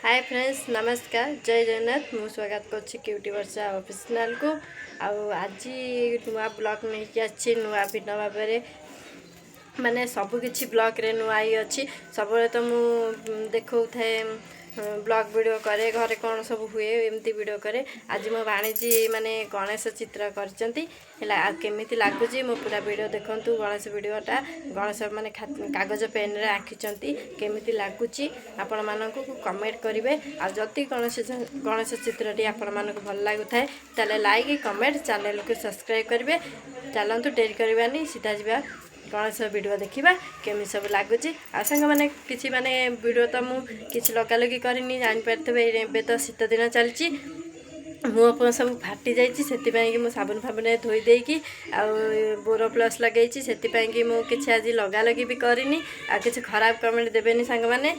hi friends नमस्कार जय जगन्नाथ मु स्वागत कर क्यूटी वर्षा ऑफिशियल को आज नुआ ब्लॉग नहीं अच्छी नुआ भिन्न भाव माने सबु किछि ब्लॉग रे नुआ ही अच्छी सब तो मु देखौ थे ब्लॉग वीडियो करे घरे कौन सब हुए एमती वीडियो करे आज मो भाणीजी माने गणेश चित्र करचंती हला केमिति लागुची मो पूरा वीडियो देखंतु गणेश वीडियोटा गणेश माने कागज पेन रे आखिचंती केमिति लागुची आपण मानकु कमेंट करिवे आ जति गणेश चित्रटी आपण मानकु भल लागु थाए ताले लाइक कमेंट चैनल को सब्सक्राइब करिवे चलंतु डेरी करबानी सीधा जिबा गणेश वीडियो देखा केमी सब लगुच आंग मैंने कि माने वीडियो तो मुझे लगा लगी करनी जापारे ए तो शीत दिन चलती मुँह सब फाटी जाइए साबुन फाबुन धोई देकी बोरो प्लस लगे से मुझे आज लगा लगी भी करनी आ कि खराब कमेंट देवेनि सांग मैंने